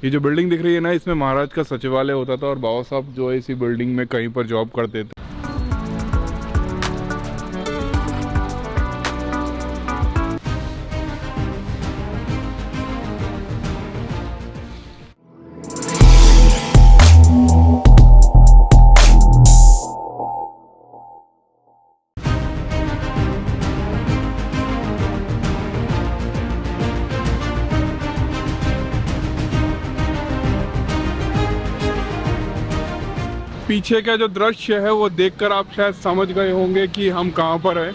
ये जो बिल्डिंग दिख रही है ना, इसमें महाराज का सचिवालय होता था और बाबा साहब जो है इसी बिल्डिंग में कहीं पर जॉब करते थे। पीछे का जो दृश्य है वो देखकर आप शायद समझ गए होंगे कि हम कहाँ पर हैं।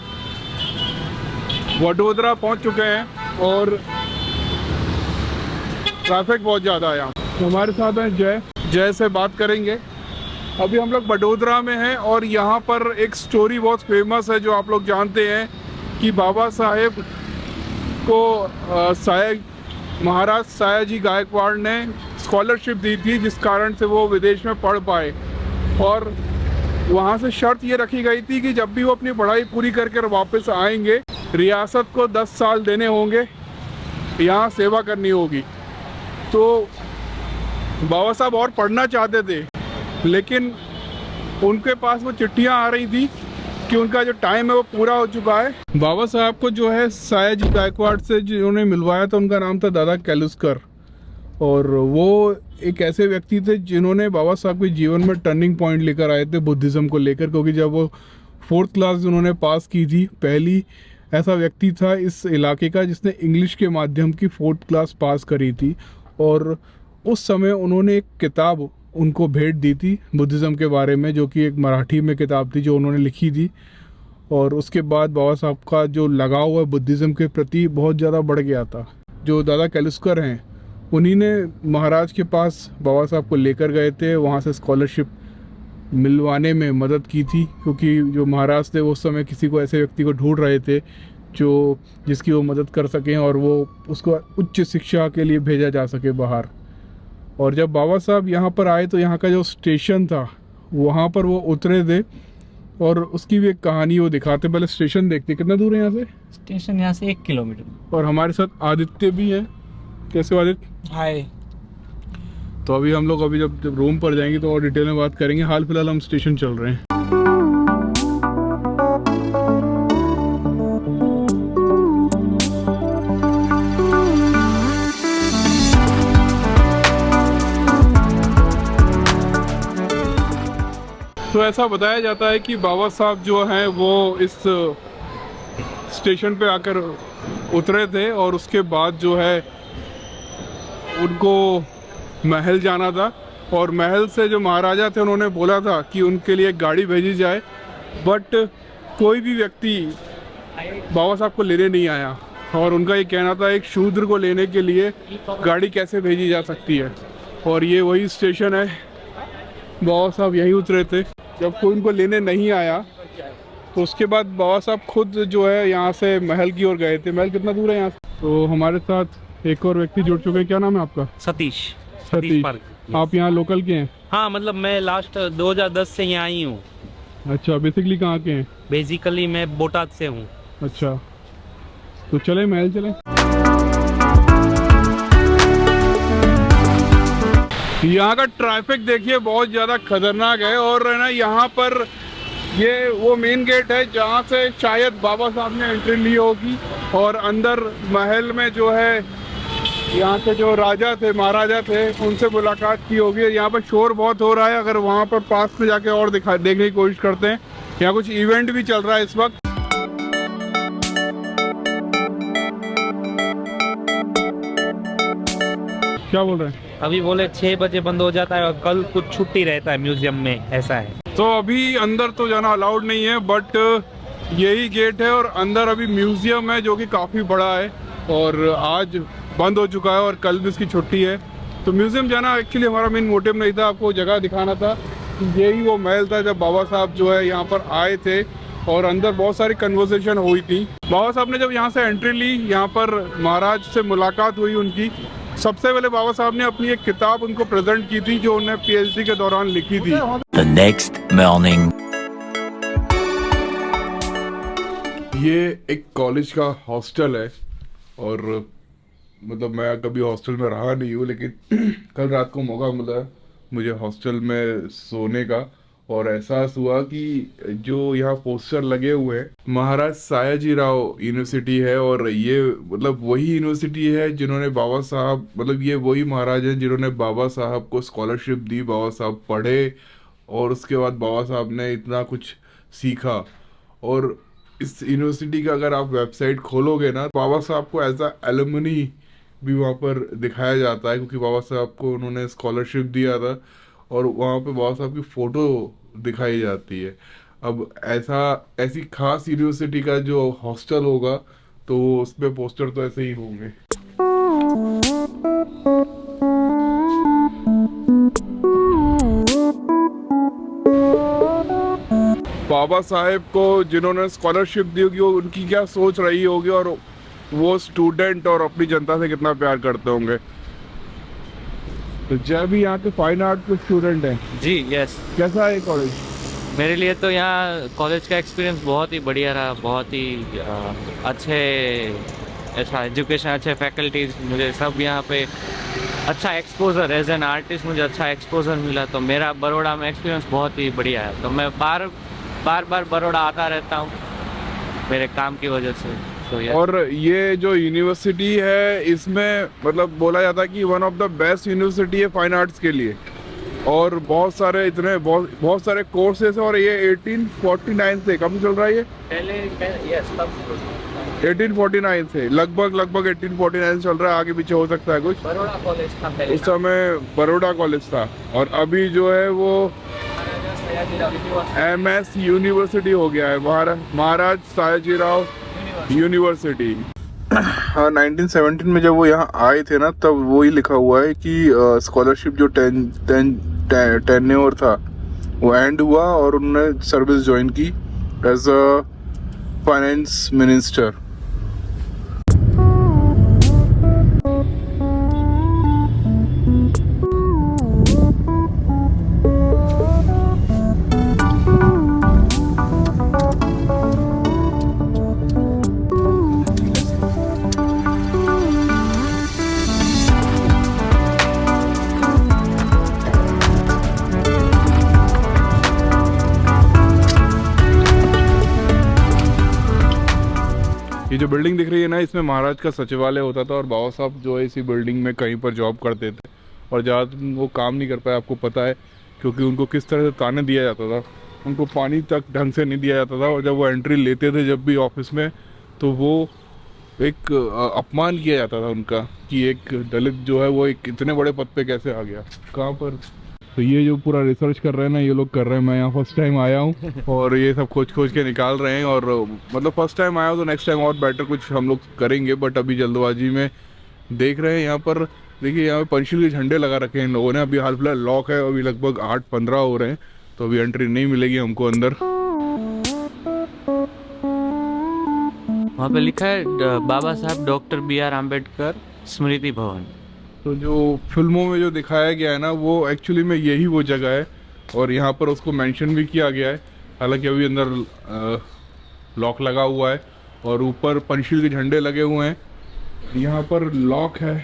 वडोदरा पहुँच चुके हैं और ट्रैफिक बहुत ज़्यादा है यहाँ। हमारे साथ हैं जय से बात करेंगे। अभी हम लोग वडोदरा में हैं और यहाँ पर एक स्टोरी बहुत फेमस है जो आप लोग जानते हैं कि बाबा साहेब को महाराज सयाजी गायकवाड़ ने स्कॉलरशिप दी थी, जिस कारण से वो विदेश में पढ़ पाए। और वहाँ से शर्त ये रखी गई थी कि जब भी वो अपनी पढ़ाई पूरी करके वापस आएंगे, रियासत को 10 साल देने होंगे, यहाँ सेवा करनी होगी। तो बाबा साहब और पढ़ना चाहते थे, लेकिन उनके पास वो चिट्ठियाँ आ रही थी कि उनका जो टाइम है वो पूरा हो चुका है। बाबा साहब को जो है सयाजी गायकवाड़ से जिन्होंने मिलवाया था, उनका नाम था दादा केलुस्कर। और वो एक ऐसे व्यक्ति थे जिन्होंने बाबा साहब के जीवन में टर्निंग पॉइंट लेकर आए थे बुद्धिज़्म को लेकर, क्योंकि जब वो 4th क्लास उन्होंने पास की थी, पहली ऐसा व्यक्ति था इस इलाके का जिसने इंग्लिश के माध्यम की 4th क्लास पास करी थी। और उस समय उन्होंने एक किताब उनको भेंट दी थी बुद्धिज़्म के बारे में, जो कि एक मराठी में किताब थी जो उन्होंने लिखी थी। और उसके बाद बाबा साहब का जो लगाव है बुद्धिज़्म के प्रति बहुत ज़्यादा बढ़ गया था। जो दादा केलुस्कर हैं, उन्हीं ने महाराज के पास बाबा साहब को लेकर गए थे, वहाँ से स्कॉलरशिप मिलवाने में मदद की थी, क्योंकि जो महाराज थे वो उस समय किसी को ऐसे व्यक्ति को ढूंढ रहे थे जो जिसकी वो मदद कर सकें और वो उसको उच्च शिक्षा के लिए भेजा जा सके बाहर। और जब बाबा साहब यहाँ पर आए तो यहाँ का जो स्टेशन था वहाँ पर वो उतरे थे और उसकी भी एक कहानी वो दिखाते। पहले स्टेशन देखते, कितना दूर है यहाँ से? स्टेशन यहाँ से 1 किलोमीटर। और हमारे साथ आदित्य भी हैं। कैसे हो आदित्य? हाय। तो अभी हम लोग जब रूम पर जाएंगे तो और डिटेल में बात करेंगे। हाल फिलहाल हम स्टेशन चल रहे हैं। तो ऐसा बताया जाता है कि बाबा साहब जो हैं वो इस स्टेशन पे आकर उतरे थे और उसके बाद जो है उनको महल जाना था। और महल से जो महाराजा थे उन्होंने बोला था कि उनके लिए गाड़ी भेजी जाए, बट कोई भी व्यक्ति बाबा साहब को लेने नहीं आया। और उनका ये कहना था एक शूद्र को लेने के लिए गाड़ी कैसे भेजी जा सकती है। और ये वही स्टेशन है, बाबा साहब यहीं उतरे थे। जब कोई उनको लेने नहीं आया तो उसके बाद बाबा साहब खुद जो है यहाँ से महल की ओर गए थे। महल कितना दूर है यहाँ से? तो हमारे साथ एक और व्यक्ति जुड़ चुके हैं। क्या नाम है आपका? सतीश सतीश। आप यहाँ लोकल के हैं? हाँ, मतलब मैं लास्ट 2010 से यहाँ ही हूँ। अच्छा, बेसिकली कहाँ के हैं? बेसिकली मैं बोटाद से हूँ। अच्छा, तो चले महल चले। यहाँ का ट्रैफिक देखिए बहुत ज़्यादा खतरनाक है। और है ना, यहाँ पर ये वो मेन गेट है जहाँ से शायद बाबा साहब ने एंट्री ली होगी। और अंदर महल में जो है यहाँ के जो राजा थे, महाराजा थे, उनसे मुलाकात की होगी। यहाँ पर शोर बहुत हो रहा है। अगर वहाँ पर पास में जाके और देखने की कोशिश करते हैं, यहाँ कुछ इवेंट भी चल रहा है इस वक्त। क्या बोल रहे हैं? अभी बोले 6 बजे बंद हो जाता है और कल कुछ छुट्टी रहता है म्यूजियम में, ऐसा है। तो अभी अंदर तो जाना अलाउड नहीं है, बट यही गेट है। और अंदर अभी म्यूजियम है जो कि काफ़ी बड़ा है और आज बंद हो चुका है और कल भी इसकी छुट्टी है। तो म्यूजियम जाना एक्चुअली हमारा मेन मोटिव नहीं था, आपको जगह दिखाना था। यही वो महल था जब बाबा साहब जो है यहाँ पर आए थे और अंदर बहुत सारी कन्वर्सेशन हुई थी। बाबा साहब ने जब यहाँ से एंट्री ली, यहाँ पर महाराज से मुलाकात हुई उनकी। सबसे पहले बाबा साहब ने अपनी एक किताब उनको प्रेजेंट की थी जो उन्हें पीएचडी के दौरान लिखी थी। The next morning. ये एक कॉलेज का हॉस्टल है और मतलब मैं कभी हॉस्टल में रहा नहीं हूँ, लेकिन कल रात को मौका मिला मुझे हॉस्टल में सोने का, और एहसास हुआ कि जो यहाँ पोस्टर लगे हुए हैं, महाराज सयाजीराव यूनिवर्सिटी है, और ये मतलब वही यूनिवर्सिटी है जिन्होंने बाबा साहब, मतलब ये वही महाराज हैं जिन्होंने बाबा साहब को स्कॉलरशिप दी, बाबा साहब पढ़े, और उसके बाद बाबा साहब ने इतना कुछ सीखा। और इस यूनिवर्सिटी का अगर आप वेबसाइट खोलोगे ना, बाबा साहब को एज अ एलुमनी भी वहाँ पर दिखाया जाता है, क्योंकि बाबा साहब को उन्होंने स्कॉलरशिप दिया था, और वहाँ पे बाबा साहब की फ़ोटो दिखाई जाती है। अब ऐसी खास यूनिवर्सिटी का जो हॉस्टल होगा, तो उस पे पोस्टर तो ऐसे ही होंगे। बाबा साहेब को जिन्होंने स्कॉलरशिप दी होगी, वो उनकी क्या सोच रही होगी, और वो स्टूडेंट और अपनी जनता से कितना प्यार करते होंगे। तो जय भी यहाँ के फाइन आर्ट के स्टूडेंट हैं। जी यस, कैसा है कॉलेज? मेरे लिए तो यहाँ कॉलेज का एक्सपीरियंस बहुत ही बढ़िया रहा, बहुत ही अच्छा एजुकेशन, अच्छे फैकल्टीज, मुझे सब यहाँ पे अच्छा एक्सपोजर, एज एन आर्टिस्ट मुझे अच्छा एक्सपोजर मिला। तो मेरा बड़ौदा में एक्सपीरियंस बहुत ही बढ़िया है। तो मैं बार बार बड़ौदा आता रहता हूँ मेरे काम की वजह से। तो और ये जो यूनिवर्सिटी है, इसमें मतलब बोला जाता है कि one of the best university है फाइन आर्ट्स के लिए, और बहुत सारे कोर्सेज है। और ये 1849 से कब से चल रहा है? ये पहले यस, तब 1849 से लगभग 1849 चल रहा है, आगे पीछे हो सकता है कुछ। बड़ौदा कॉलेज था पहले, उस समय बड़ौदा कॉलेज था, और अभी जो है वो MS यूनिवर्सिटी हो गया है, महाराज सयाजीराव यूनिवर्सिटी। हाँ, 1917 में जब वो यहाँ आए थे ना, तब वो ही लिखा हुआ है कि स्कॉलरशिप जो टेन्योर था वो एंड हुआ, और उन्होंने सर्विस ज्वाइन की एज अ फाइनेंस मिनिस्टर। ये जो बिल्डिंग दिख रही है ना, इसमें महाराज का सचिवालय होता था, और बाबा साहब जो है इसी बिल्डिंग में कहीं पर जॉब करते थे, और ज़्यादा वो काम नहीं कर पाए, आपको पता है, क्योंकि उनको किस तरह से ताने दिया जाता था। उनको पानी तक ढंग से नहीं दिया जाता था, और जब वो एंट्री लेते थे जब भी ऑफिस में, तो वो एक अपमान किया जाता था उनका, कि एक दलित जो है वो एक इतने बड़े पद पे कैसे आ गया, कहाँ पर। तो ये जो पूरा रिसर्च कर रहे हैं ना, ये लोग कर रहे हैं। मैं यहाँ फर्स्ट टाइम आया हूँ, और ये सब खोज के निकाल रहे हैं, और मतलब फर्स्ट टाइम आया हूँ, तो नेक्स्ट टाइम और बेटर कुछ हम लोग करेंगे, बट अभी जल्दबाजी में देख रहे हैं। यहाँ पर देखिए, यहाँ पे पंचशील के झंडे लगा रखे हैं इन लोगों ने। अभी हाल फिलहाल लॉक है, अभी लगभग 8-15 हो रहे हैं, तो अभी एंट्री नहीं मिलेगी हमको अंदर। वहाँ पे लिखा है बाबा साहब डॉक्टर BR अम्बेडकर स्मृति भवन। तो जो फिल्मों में जो दिखाया गया है ना, वो एक्चुअली में यही वो जगह है, और यहाँ पर उसको मेंशन भी किया गया है। हालांकि अभी अंदर लॉक लगा हुआ है, और ऊपर पंचशील के झंडे लगे हुए हैं, यहाँ पर लॉक है।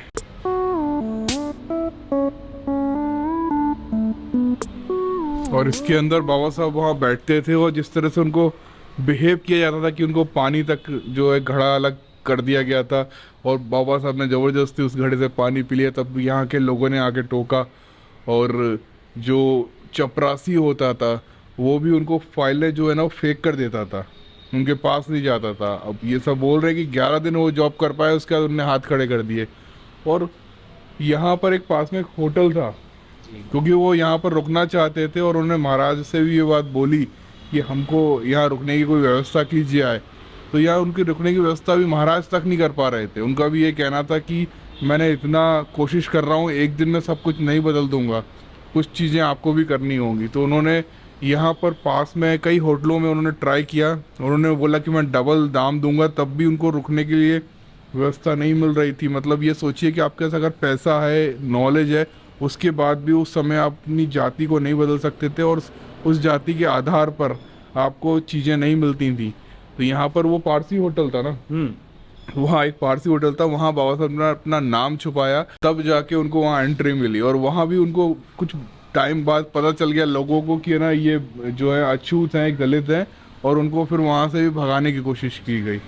और इसके अंदर बाबा साहब वहाँ बैठते थे, और जिस तरह से उनको बिहेव किया जाता था कि उनको पानी तक जो है घड़ा अलग कर दिया गया था, और बाबा साहब ने ज़बरदस्ती उस घड़े से पानी पी लिया, तब यहाँ के लोगों ने आके टोका। और जो चपरासी होता था, वो भी उनको फाइलें जो है ना वो फेंक कर देता था, उनके पास नहीं जाता था। अब ये सब बोल रहे हैं कि 11 दिन वो जॉब कर पाए, उसके बाद उन्होंने हाथ खड़े कर दिए। और यहाँ पर एक पास में एक होटल था, क्योंकि वो यहाँ पर रुकना चाहते थे, और उन्होंने महाराज से भी ये बात बोली कि हमको यहाँ रुकने की कोई व्यवस्था कीजिए आए। तो यहाँ उनकी रुकने की व्यवस्था भी महाराज तक नहीं कर पा रहे थे। उनका भी ये कहना था कि मैंने इतना कोशिश कर रहा हूँ, एक दिन में सब कुछ नहीं बदल दूंगा, कुछ चीज़ें आपको भी करनी होंगी। तो उन्होंने यहाँ पर पास में कई होटलों में उन्होंने ट्राई किया, उन्होंने बोला कि मैं डबल दाम दूंगा, तब भी उनको रुकने के लिए व्यवस्था नहीं मिल रही थी। मतलब ये सोचिए कि आपके पास अगर पैसा है, नॉलेज है, उसके बाद भी उस समय आप अपनी जाति को नहीं बदल सकते थे, और उस जाति के आधार पर आपको चीज़ें नहीं मिलती थी। तो यहाँ पर वो पारसी होटल था ना, वहाँ एक पारसी होटल था, वहाँ बाबा साहब ने अपना नाम छुपाया, तब जाके उनको वहाँ एंट्री मिली। और वहाँ भी उनको कुछ टाइम बाद पता चल गया लोगों को कि ना ये जो है अछूत हैं, दलित हैं, और उनको फिर वहाँ से भी भगाने की कोशिश की गई।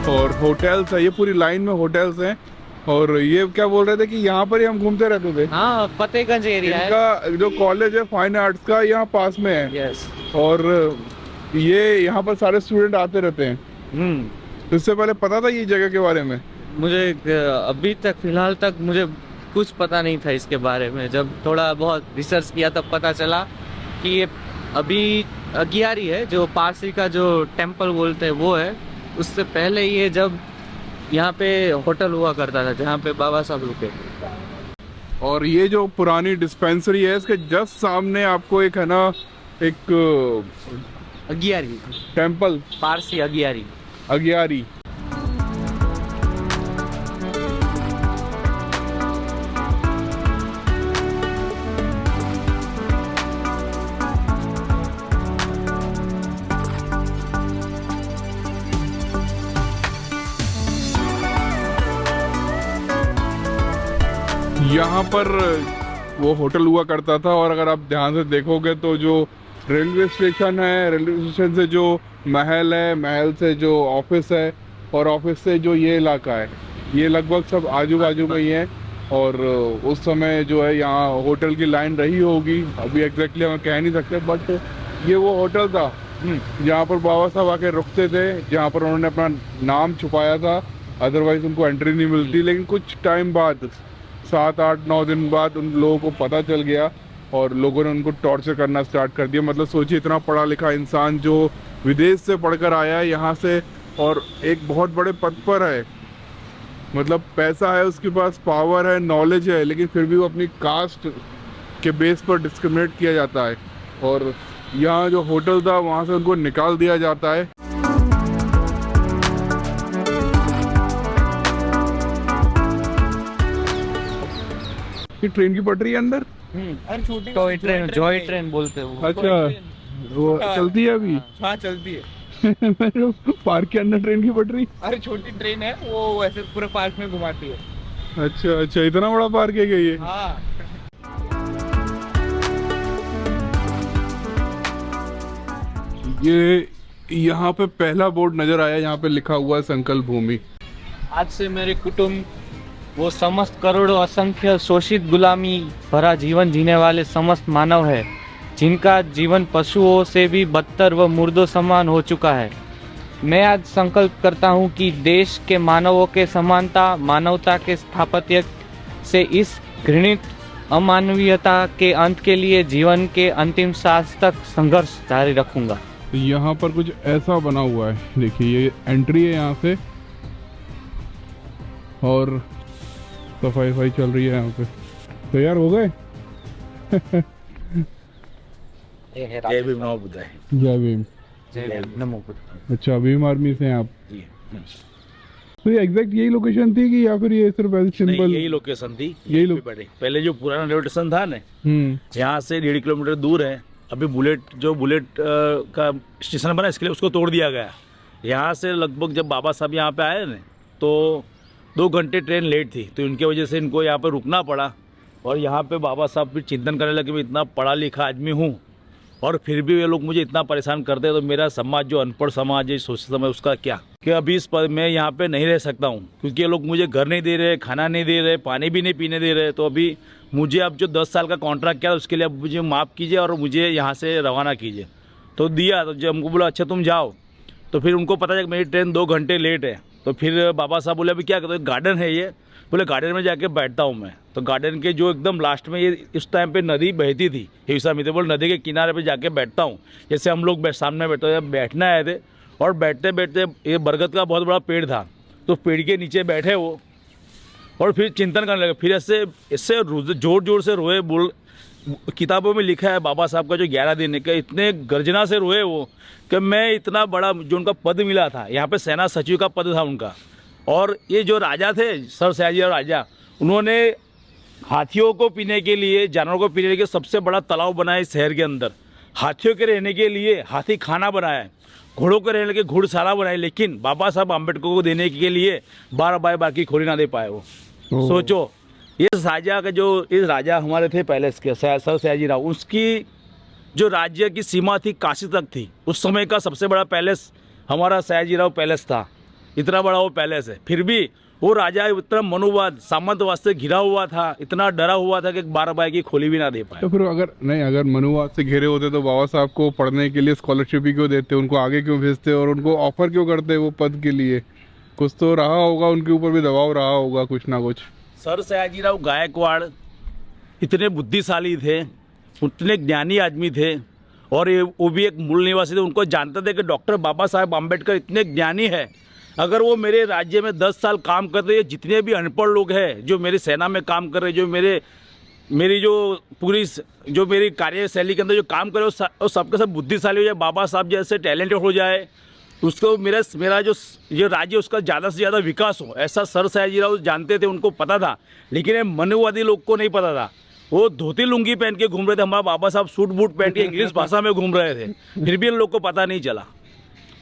और होटल्स है, ये पूरी लाइन में होटल्स हैं। और ये क्या बोल रहे थे कि यहाँ पर ही हम घूमते रहते थे। हाँ, फतेहगंज एरिया है। इनका जो कॉलेज है फाइन आर्ट्स का, यहाँ पास में है। यस। और ये यहाँ पर सारे स्टूडेंट आते रहते हैं। तो इससे पहले पता था ये जगह के बारे में? मुझे अभी तक फिलहाल तक मुझे कुछ पता नहीं था इसके बारे में। जब थोड़ा बहुत रिसर्च किया तब पता चला कि ये अभी अगियारी है, जो पारसी का जो टेम्पल बोलते हैं वो है। उससे पहले ये जब यहाँ पे होटल हुआ करता था जहाँ पे बाबा साहब रुके। और ये जो पुरानी डिस्पेंसरी है, इसके जस्ट सामने आपको एक है ना, एक अगियारी टेम्पल, पारसी अगियारी। अगियारी। यहाँ पर वो होटल हुआ करता था। और अगर आप ध्यान से देखोगे तो जो रेलवे स्टेशन है, रेलवे स्टेशन से जो महल है, महल से जो ऑफिस है, और ऑफिस से जो ये इलाका है, ये लगभग सब आजू बाजू में ही है। और उस समय जो है यहाँ होटल की लाइन रही होगी, अभी एग्जैक्टली हम कह नहीं सकते, बट ये वो होटल था जहाँ पर बाबा साहब आके रुकते थे, जहाँ पर उन्होंने अपना नाम छुपाया था। अदरवाइज उनको एंट्री नहीं मिलती। लेकिन कुछ टाइम बाद, 7-8-9 दिन बाद उन लोगों को पता चल गया और लोगों ने उनको टॉर्चर करना स्टार्ट कर दिया। मतलब सोचिए, इतना पढ़ा लिखा इंसान जो विदेश से पढ़कर आया है यहाँ से, और एक बहुत बड़े पद पर है, मतलब पैसा है उसके पास, पावर है, नॉलेज है, लेकिन फिर भी वो अपनी कास्ट के बेस पर डिस्क्रिमिनेट किया जाता है। और यहाँ जो होटल था वहाँ से उनको निकाल दिया जाता है। ट्रेन की पटरी है अंदर। अरे छोटी टॉय ट्रेन, जॉय ट्रेन बोलते हैं वो। अच्छा, वो चलती है अभी? हाँ चलती है। पार्क के अंदर ट्रेन की पटरी? अरे छोटी ट्रेन है वो, ऐसे पूरे पार्क में घुमाती है। अच्छा अच्छा, इतना बड़ा पार्क है क्या ये? हाँ। ये यहाँ पे पहला बोर्ड नजर आया, यहाँ पे लिखा हुआ है संकल्प भूमि। आज से मेरे कुटुंब वो समस्त करोड़ों असंख्य शोषित गुलामी भरा जीवन जीने वाले समस्त मानव है, जिनका जीवन पशुओं से भी बदतर व मुर्दों समान हो चुका है। मैं आज संकल्प करता हूँ कि देश के मानवों के समानता, मानवता के स्थापत्य से इस घृणित अमानवीयता के अंत के लिए जीवन के अंतिम सांस तक संघर्ष जारी रखूंगा। तो यहाँ पर कुछ ऐसा बना हुआ है, देखिए ये एंट्री है यहाँ से, और सफाई चल रही है यहाँ पे। तैयार हो गए? जय भीम नमो बुद्धाय। जय भीम। जय नमो बुद्धाय। अच्छा, भीम आर्मी से हैं आप? तो ये एग्जैक्ट यही लोकेशन थी कि या फिर ये सिर्फ ऐसे सिंपल? यही लोकेशन थी, यही पहले जो पुराना रेलवे स्टेशन था ना, यहाँ से 1.5 किलोमीटर दूर है। अभी बुलेट का स्टेशन बना, इसके लिए उसको तोड़ दिया गया। यहाँ से लगभग जब बाबा साहब यहाँ पे आए ना, तो 2 घंटे ट्रेन लेट थी, तो इनके वजह से इनको यहाँ पे रुकना पड़ा। और यहाँ पे बाबा साहब फिर चिंतन करने लगे, मैं इतना पढ़ा लिखा आदमी हूँ और फिर भी ये लोग मुझे इतना परेशान करते हैं, तो मेरा समाज जो अनपढ़ समाज है, शोषित समाज, उसका क्या? कि अभी इस पर मैं यहाँ पे नहीं रह सकता हूँ, क्योंकि ये लोग मुझे घर नहीं दे रहे, खाना नहीं दे रहे, पानी भी नहीं पीने दे रहे। तो अभी मुझे अब जो 10 साल का कॉन्ट्रैक्ट किया, उसके लिए अब मुझे माफ़ कीजिए और मुझे यहाँ से रवाना कीजिए। तो दिया, तो जब हमको बोला अच्छा तुम जाओ, तो फिर उनको पता है कि मेरी ट्रेन 2 घंटे लेट है। तो फिर बाबा साहब बोले अभी क्या करते, गार्डन है ये, बोले गार्डन में जाके बैठता हूँ मैं। तो गार्डन के जो एकदम लास्ट में, ये इस टाइम पे नदी बहती थी, विश्वामित्र बोले नदी के किनारे पे जाके बैठता हूँ। जैसे हम लोग सामने बैठने आए थे, और बैठते बैठते ये बरगद का बहुत बड़ा पेड़ था, तो पेड़ के नीचे बैठे वो, और फिर चिंतन करने लगे। फिर ऐसे जोर जोर से रोए, बोल किताबों में लिखा है बाबा साहब का जो 11 दिन का, इतने गर्जना से रोए वो कि मैं इतना बड़ा जो उनका पद मिला था, यहाँ पे सेना सचिव का पद था उनका, और ये जो राजा थे सर सयाजीराव राजा, उन्होंने हाथियों को पीने के लिए, जानवरों को पीने के लिए सबसे बड़ा तालाब बनाया इस शहर के अंदर, हाथियों के रहने के लिए हाथी खाना बनाया, घोड़ों के रहने के घुड़शाला बनाए, लेकिन बाबा साहब अम्बेडकर को देने के लिए 12 बाय 12 की खोली ना दे पाए वो। सोचो, इस राजा का जो इस राजा हमारे थे पहले इसके सर सयाजीराव, उसकी जो राज्य की सीमा थी काशी तक थी। उस समय का सबसे बड़ा पैलेस हमारा सयाजीराव पैलेस था, इतना बड़ा वो पैलेस है। फिर भी वो राजा इतना मनुवाद सामंतवाद से घिरा हुआ था, इतना डरा हुआ था कि 12 बाय की खोली भी ना दे पाए। तो फिर अगर मनुवाद से घिरे होते तो बाबा साहब को पढ़ने के लिए स्कॉलरशिप ही क्यों देते, उनको आगे क्यों भेजते और उनको ऑफर क्यों करते वो पद के लिए? कुछ तो रहा होगा, उनके ऊपर भी दबाव रहा होगा कुछ ना कुछ। सर सयाजीराव गायकवाड़ इतने बुद्धिशाली थे, उतने ज्ञानी आदमी थे, और वो भी एक मूल निवासी थे। उनको जानते थे कि डॉक्टर बाबा साहब अम्बेडकर इतने ज्ञानी है, अगर वो मेरे राज्य में 10 साल काम करते, जितने भी अनपढ़ लोग हैं जो मेरी सेना में काम कर रहे, जो मेरी जो पूरी जो मेरी कार्यशैली के अंदर जो काम करे, वो सबके सब बुद्धिशाली हो जाए, बाबा साहब जैसे टैलेंटेड हो जाए, उसको मेरा जो राज्य उसका ज़्यादा से ज़्यादा विकास हो, ऐसा सर सयाजीराव जानते थे, उनको पता था। लेकिन ये मनुवादी लोग को नहीं पता था, वो धोती लुंगी पहन के घूम रहे थे, हमारा बाबा साहब सूट बूट पहन के इंग्लिश भाषा में घूम रहे थे, फिर भी इन लोग को पता नहीं चला।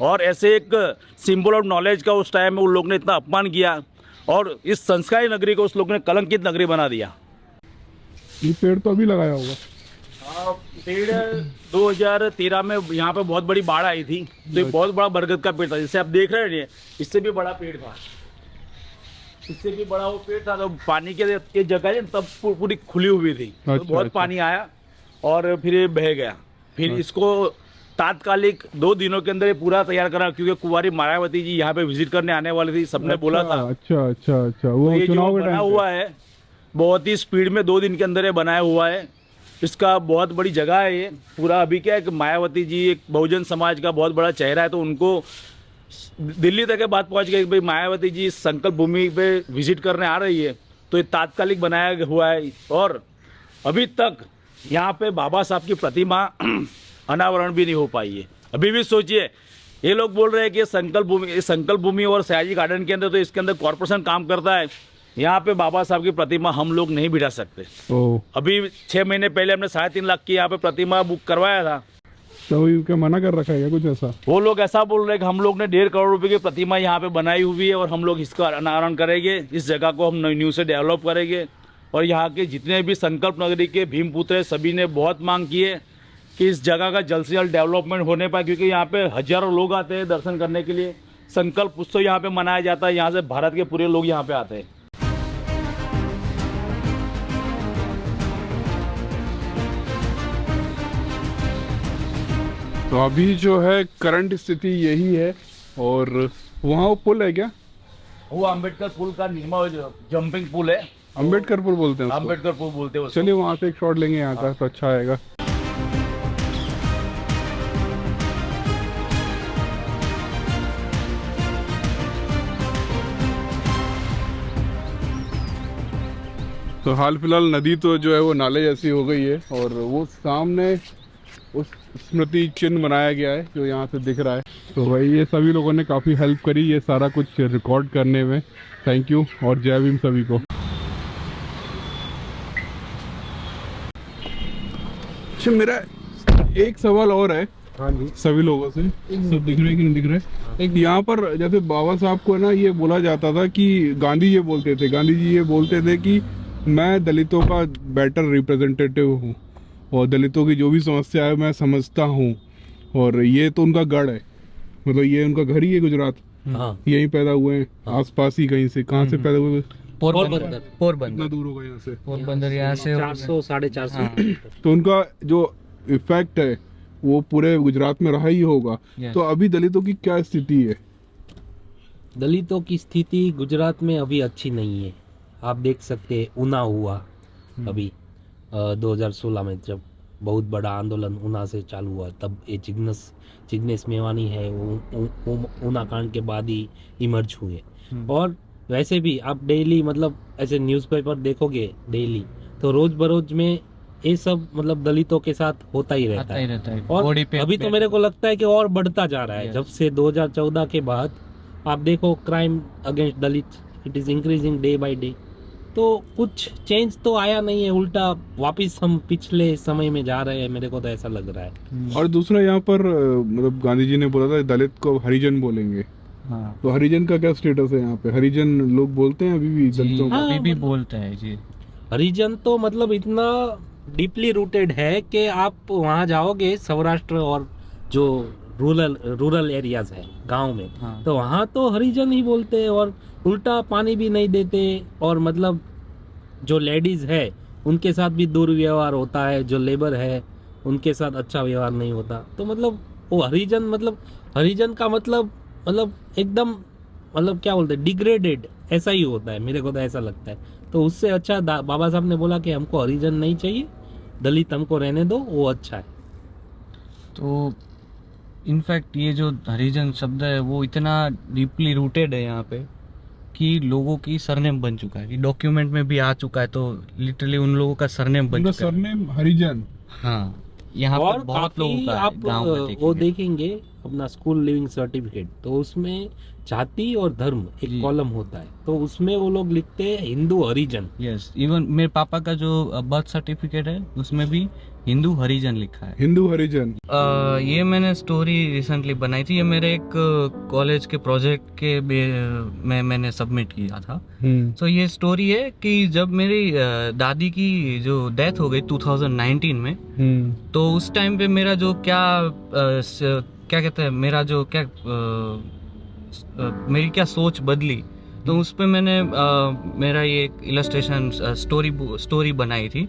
और ऐसे एक सिंबल ऑफ नॉलेज का उस टाइम में उन लोग ने इतना अपमान किया, और इस संस्कारी नगरी को उस लोग ने कलंकित नगरी बना दिया। ये पेड़ तो अभी लगाया होगा। पेड़ 2013 में यहाँ पे बहुत बड़ी बाढ़ आई थी, तो एक बहुत बड़ा बरगद का पेड़ था, जिसे आप देख रहे हैं, इससे भी बड़ा पेड़ था, इससे भी बड़ा वो पेड़ था। तो पानी के ये जगह है तब पूरी खुली हुई थी, तो बहुत पानी आया और फिर ये बह गया। फिर इसको तात्कालिक 2 दिनों के अंदर ये पूरा तैयार करा, क्योंकि कुंवारी मायावती जी यहाँ पे विजिट करने आने वाली थी, सबने बोला था। अच्छा वो तो ये चुनाव बना हुआ है बहुत ही स्पीड में, 2 दिन के अंदर ये बनाया हुआ है। इसका बहुत बड़ी जगह है ये पूरा। अभी क्या है कि मायावती जी एक बहुजन समाज का बहुत बड़ा चेहरा है, तो उनको दिल्ली तक के बात पहुंच गई कि भाई मायावती जी संकल्प भूमि पे विजिट करने आ रही है, तो ये तात्कालिक बनाया हुआ है। और अभी तक यहाँ पे बाबा साहब की प्रतिमा अनावरण भी नहीं हो पाई है। अभी भी सोचिए, ये लोग बोल रहे हैं कि संकल्प भूमि और सयाजी गार्डन के अंदर, तो इसके अंदर कॉर्पोरेशन काम करता है, यहाँ पे बाबा साहब की प्रतिमा हम लोग नहीं बिठा सकते। अभी 6 महीने पहले हमने 3.5 लाख की यहाँ पे प्रतिमा बुक करवाया था, तो क्या मना कर रखा है कुछ ऐसा? वो लोग ऐसा बोल रहे हैं कि हम लोग ने 1.5 करोड़ रुपए की प्रतिमा यहाँ पे बनाई हुई है, और हम लोग इसका अनावरण करेंगे, इस जगह को हम न्यू से डेवलप करेंगे। और यहाँ के जितने भी संकल्प नगरी के भीमपुत्र है, सभी ने बहुत मांग की है कि इस जगह का जल्द से जल्द डेवलपमेंट होने पाए, क्योंकि यहाँ पे हजारों लोग आते हैं दर्शन करने के लिए। संकल्प उत्सव यहाँ पे मनाया जाता है, यहाँ से भारत के पूरे लोग यहाँ पे आते हैं। तो अभी जो है करंट स्थिति यही है। और वहाँ वो पुल है क्या? वो अम्बेडकर पुल का निर्माण, जंपिंग पुल है, अम्बेडकर पुल बोलते हैं उसको। अम्बेडकर पुल बोलते हैं। चलिए वहाँ से एक शॉट लेंगे यहाँ का, तो अच्छा आएगा। तो हाल फिलहाल नदी तो जो है वो नाले जैसी हो गई है, और वो सामने उस स्मृति चिन्ह बनाया गया है जो यहाँ से दिख रहा है। तो भाई ये सभी लोगों ने काफ़ी हेल्प करी ये सारा कुछ रिकॉर्ड करने में, थैंक यू और जय भीम सभी को। अच्छा, मेरा एक सवाल और है। हाँ जी। सभी लोगों से सब दिख रहे कि नहीं दिख रहे? एक यहाँ पर जैसे बाबा साहब को ना ये बोला जाता था कि गांधी जी ये बोलते थे कि मैं दलितों का बेटर रिप्रेजेंटेटिव हूँ, और दलितों की जो भी समस्या है मैं समझता हूँ। और ये तो उनका गढ़ है, मतलब ये उनका घर ही है गुजरात। हाँ। यहीं पैदा हुए हैं। हाँ। आसपास ही कहीं से, कहाँ से पैदा हुए? पोरबंदर। कितना दूर होगा यहाँ से? पोरबंदर यहाँ से 400 450। तो उनका जो इफेक्ट है वो पूरे गुजरात में रहा ही होगा। तो अभी दलितों की क्या स्थिति है? दलितों की स्थिति गुजरात में अभी अच्छी नहीं है। आप देख सकते हैं, ऊना हुआ अभी 2016 में, जब बहुत बड़ा आंदोलन ऊना से चालू हुआ, तब ये जिग्नेश मेवानी है वो ऊना कांड के बाद ही इमर्ज हुए। और वैसे भी आप डेली मतलब ऐसे न्यूज़पेपर देखोगे डेली, तो रोज बरोज में ये सब मतलब दलितों के साथ होता ही रहता आता ही है। रहता है और बॉडी पे अभी तो मेरे को लगता है कि और बढ़ता जा रहा है। Yes. जब से 2014 के बाद आप देखो crime against Dalit it is increasing day by day. तो कुछ चेंज तो आया नहीं है, उल्टा वापस हम पिछले समय में जा रहे हैं, मेरे को तो ऐसा लग रहा है। और दूसरा यहाँ पर मतलब गांधी जी ने बोला था दलित को हरिजन बोलेंगे, हाँ तो हरिजन का क्या स्टेटस है यहाँ पे? हरिजन लोग बोलते हैं अभी भी दलितों को? हाँ, अभी भी मतलब- बोलते हैं जी। हरिजन तो मतलब इतना डीपली रूटेड है कि आप वहाँ जाओगे सौराष्ट्र और जो रूरल एरियाज है गांव में, हाँ तो वहाँ तो हरिजन ही बोलते हैं और उल्टा पानी भी नहीं देते। और मतलब जो लेडीज है उनके साथ भी दुर्व्यवहार होता है, जो लेबर है उनके साथ अच्छा व्यवहार नहीं होता। तो मतलब वो हरिजन मतलब हरिजन का मतलब एकदम मतलब क्या बोलते हैं डिग्रेडेड ऐसा ही होता है, मेरे को तो ऐसा लगता है। तो उससे अच्छा बाबा साहब ने बोला कि हमको हरिजन नहीं चाहिए, दलित हमको रहने दो, वो अच्छा है। तो इनफैक्ट ये जो हरिजन शब्द है वो इतना डीपली रूटेड है यहाँ पे कि लोगों की सरनेम बन चुका है, कि डॉक्यूमेंट में भी आ चुका है। तो लिटरली उन लोगों का सरनेम बन उनका चुका है। सरनेम हरिजन। हाँ यहाँ और पर बहुत लोगों काफी का आप गांव में वो देखेंगे। देखेंगे अपना स्कूल लिविंग सर्टिफिकेट, तो उसमें जाति और धर्म एक जी। कॉलम होता है, तो उसमें वो लोग लिखते हैं हिंदू हरिजन। यस, इवन मेरे पापा का जो बर्थ सर्टिफिकेट है उसमें भी हिंदू हरिजन लिखा है। हिंदू हरिजन। ये मैंने स्टोरी रिसेंटली बनाई थी, ये मेरे एक कॉलेज के प्रोजेक्ट के में मैंने सबमिट किया था। तो ये स्टोरी है कि जब मेरी दादी की जो डेथ हो गई 2019 में, तो उस टाइम पे मेरा जो क्या कहते हैं मेरा जो मेरी क्या सोच बदली, तो उस पे मैंने मेरा ये एक इलस्ट्रेशन स्टोरी बनाई थी।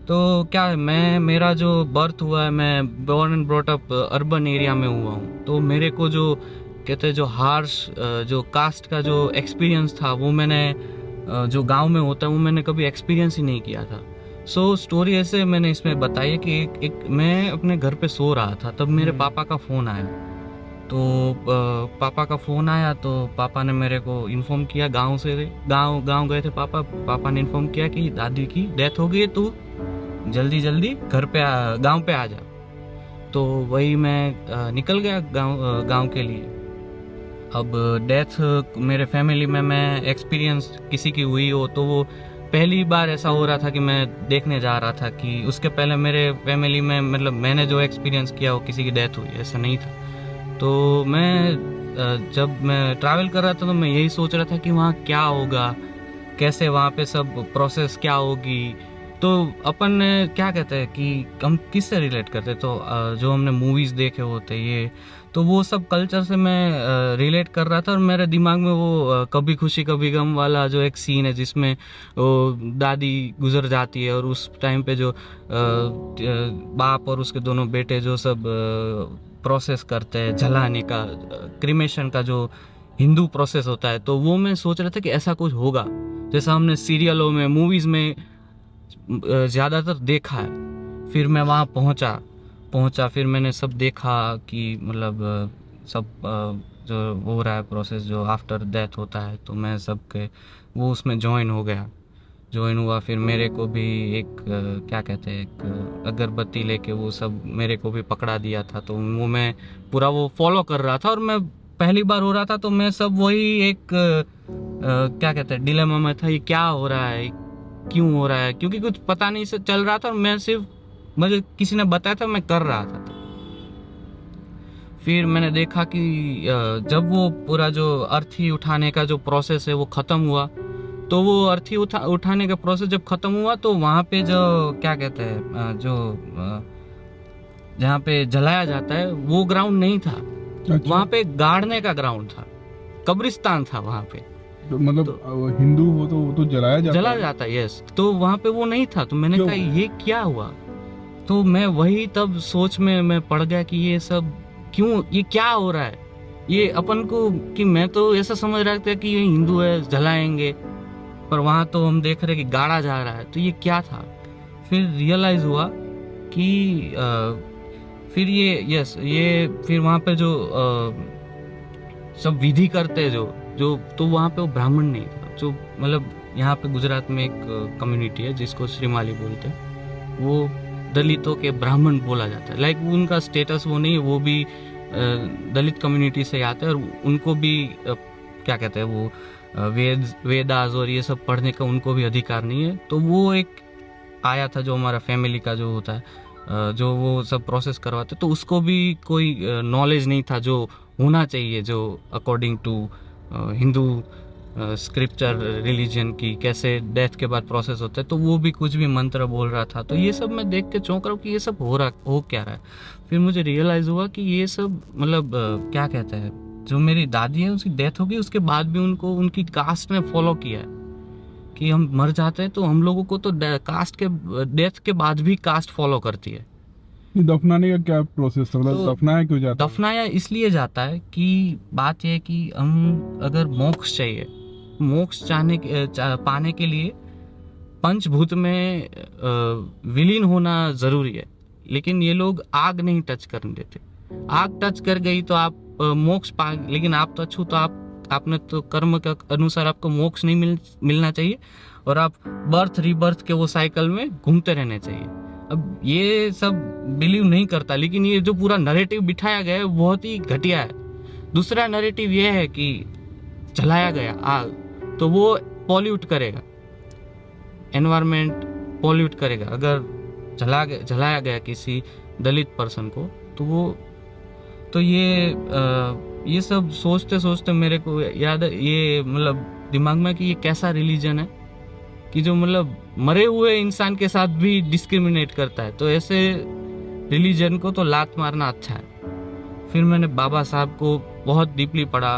तो क्या है, मेरा जो बर्थ हुआ है, मैं born and brought up urban area में हुआ हूँ। तो मेरे को जो कहते हैं जो हार्श जो कास्ट का जो एक्सपीरियंस था वो मैंने जो गांव में होता है वो मैंने कभी एक्सपीरियंस ही नहीं किया था। सो स्टोरी ऐसे मैंने इसमें बताई है कि एक मैं अपने घर पे सो रहा था, तब मेरे पापा का फ़ोन आया। तो पापा का फ़ोन आया तो पापा ने मेरे को इन्फॉर्म किया, गांव गए थे पापा ने इन्फॉर्म किया कि दादी की डेथ हो गई, तू जल्दी गांव पे आ जा। तो वही मैं निकल गया गांव के लिए। अब डेथ मेरे फैमिली में मैं एक्सपीरियंस किसी की हुई हो तो वो पहली बार ऐसा हो रहा था कि मैं देखने जा रहा था, कि उसके पहले मेरे फैमिली में मतलब मैंने जो एक्सपीरियंस किया वो किसी की डेथ हुई ऐसा नहीं था। तो मैं जब मैं ट्रैवल कर रहा था तो मैं यही सोच रहा था कि वहाँ क्या होगा, कैसे वहाँ पे सब प्रोसेस क्या होगी। तो अपन क्या कहते हैं कि हम किससे रिलेट करते, तो जो हमने मूवीज़ देखे होते ये, तो वो सब कल्चर से मैं रिलेट कर रहा था। और मेरे दिमाग में वो कभी खुशी कभी गम वाला जो एक सीन है जिसमें वो दादी गुजर जाती है और उस टाइम पे जो बाप और उसके दोनों बेटे जो सब प्रोसेस करते हैं जलाने का, क्रिमेशन का जो हिंदू प्रोसेस होता है, तो वो मैं सोच रहा था कि ऐसा कुछ होगा जैसा हमने सीरियलों में मूवीज़ में ज़्यादातर देखा है। फिर मैं वहाँ पहुँचा फिर मैंने सब देखा कि मतलब सब जो हो रहा है प्रोसेस जो आफ्टर डेथ होता है, तो मैं सबके वो उसमें ज्वाइन हुआ। फिर मेरे को भी एक क्या कहते हैं एक अगरबत्ती लेके वो सब मेरे को भी पकड़ा दिया था, तो वो मैं पूरा वो फॉलो कर रहा था। और मैं पहली बार हो रहा था तो मैं सब वही एक क्या कहते हैं डिलेमा में था, ये क्या हो रहा है, क्यों हो रहा है, क्योंकि कुछ पता नहीं से चल रहा था और मैं सिर्फ मुझे किसी ने बताया था मैं कर रहा था। फिर मैंने देखा कि जब वो पूरा जो अर्थी उठाने का जो प्रोसेस है वो ख़त्म हुआ, तो वो अर्थी उठाने का प्रोसेस जब ख़त्म हुआ तो वहाँ पे जो क्या कहते हैं जो जहाँ पे जलाया जाता है वो ग्राउंड नहीं था। अच्छा। वहाँ पे गाड़ने का ग्राउंड था, कब्रिस्तान था वहाँ पे। तो मतलब हिंदू हो तो वो तो जला जाता यस, तो वहाँ पे वो नहीं था। तो मैंने कहा ये क्या हुआ, तो मैं वही तब सोच में मैं पड़ गया कि ये सब क्यों, ये क्या हो रहा है, ये अपन को कि मैं तो ऐसा समझ रहा था कि ये हिंदू है जलाएंगे, पर वहाँ तो हम देख रहे कि गाड़ा जा रहा है, तो ये क्या था। फिर रियलाइज हुआ कि फिर ये फिर वहाँ पे जो सब विधि करते जो तो वहाँ पे वो ब्राह्मण नहीं था। जो मतलब यहाँ पे गुजरात में एक कम्युनिटी है जिसको श्रीमाली बोलते हैं, वो दलितों के ब्राह्मण बोला जाता है। लाइक उनका स्टेटस वो नहीं, वो भी दलित कम्युनिटी से आते हैं और उनको भी क्या कहते हैं वो वेदास और ये सब पढ़ने का उनको भी अधिकार नहीं है। तो वो एक आया था जो हमारा फैमिली का जो होता है जो वो सब प्रोसेस करवाते, तो उसको भी कोई नॉलेज नहीं था जो होना चाहिए, जो according to Hindu scripture religion की कैसे डेथ के बाद प्रोसेस होता है। तो वो भी कुछ भी मंत्र बोल रहा था। तो ये सब मैं देख के चौंक रहा हूँ कि ये सब हो क्या रहा है। फिर मुझे रियलाइज़ हुआ कि ये सब मतलब क्या कहते हैं, जो मेरी दादी है उसकी डेथ हो गई, उसके बाद भी उनको उनकी कास्ट ने फॉलो किया है कि हम मर जाते हैं तो हम लोगों को तो कास्ट के डेथ के बाद भी कास्ट फॉलो करती है। दफनाने का क्या प्रोसेस था, मतलब तो दफनाया क्यों जाता है? दफनाया इसलिए जाता है कि बात यह है कि हम अगर मोक्ष चाहिए, मोक्ष पाने के लिए पंचभूत में विलीन होना जरूरी है। लेकिन ये लोग आग नहीं टच करने देते। आग टच कर गई तो आप मोक्ष पा, लेकिन आप तो अछूत, तो आपने तो कर्म के अनुसार आपको मोक्ष नहीं मिलना चाहिए और आप बर्थ रीबर्थ के वो साइकिल में घूमते रहने चाहिए। अब ये सब बिलीव नहीं करता, लेकिन ये जो पूरा नैरेटिव बिठाया गया है बहुत ही घटिया है। दूसरा नैरेटिव ये है कि जलाया गया आग तो वो पॉल्यूट करेगा, एनवायरनमेंट पॉल्यूट करेगा। अगर जलाया गया किसी दलित पर्सन को तो वो तो ये सब सोचते सोचते मेरे को याद है, ये मतलब दिमाग में कि ये कैसा रिलीजन है कि जो मतलब मरे हुए इंसान के साथ भी डिस्क्रिमिनेट करता है। तो ऐसे रिलीजन को तो लात मारना अच्छा है। फिर मैंने बाबा साहब को बहुत डीपली पढ़ा।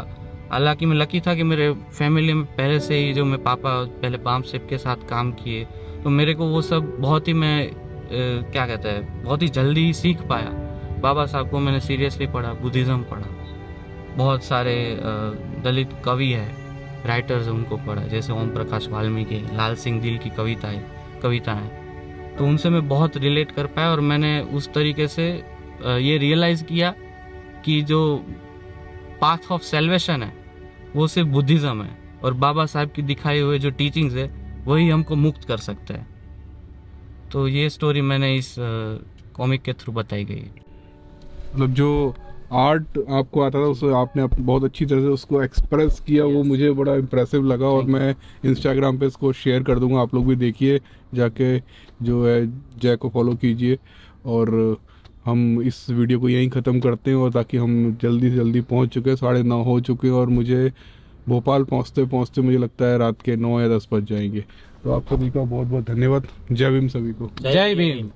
हालांकि मैं लकी था कि मेरे फैमिली में पहले से ही जो मेरे पापा पहले बाम सेब के साथ काम किए, तो मेरे को वो सब बहुत ही क्या कहते हैं बहुत ही जल्दी सीख पाया। बाबा साहब को मैंने सीरियसली पढ़ा, बुद्धिज़्म पढ़ा, बहुत सारे दलित कवि है, राइटर्स उनको पढ़ा, जैसे ओम प्रकाश वाल्मीकि, लाल सिंह दिल की कविताएं, तो उनसे मैं बहुत रिलेट कर पाया। और मैंने उस तरीके से ये रियलाइज़ किया कि जो पाथ ऑफ सेल्वेशन है वो सिर्फ बुद्धिज़्म है और बाबा साहब की दिखाई हुए जो टीचिंग्स है वही हमको मुक्त कर सकते हैं। तो ये स्टोरी मैंने इस कॉमिक के थ्रू बताई गई। मतलब जो आर्ट आपको आता था उसको आपने बहुत अच्छी तरह से उसको एक्सप्रेस किया, वो मुझे बड़ा इम्प्रेसिव लगा। और मैं इंस्टाग्राम पे इसको शेयर कर दूंगा, आप लोग भी देखिए जाके, जो है जय को फॉलो कीजिए। और हम इस वीडियो को यहीं ख़त्म करते हैं, और ताकि हम जल्दी से जल्दी पहुंच चुके हैं, 9:30 हो चुके हैं और मुझे भोपाल पहुंचते पहुंचते मुझे लगता है रात के 9 या 10 बज जाएंगे। तो आप सभी का बहुत बहुत धन्यवाद। जय भीम सभी को। जय भीम।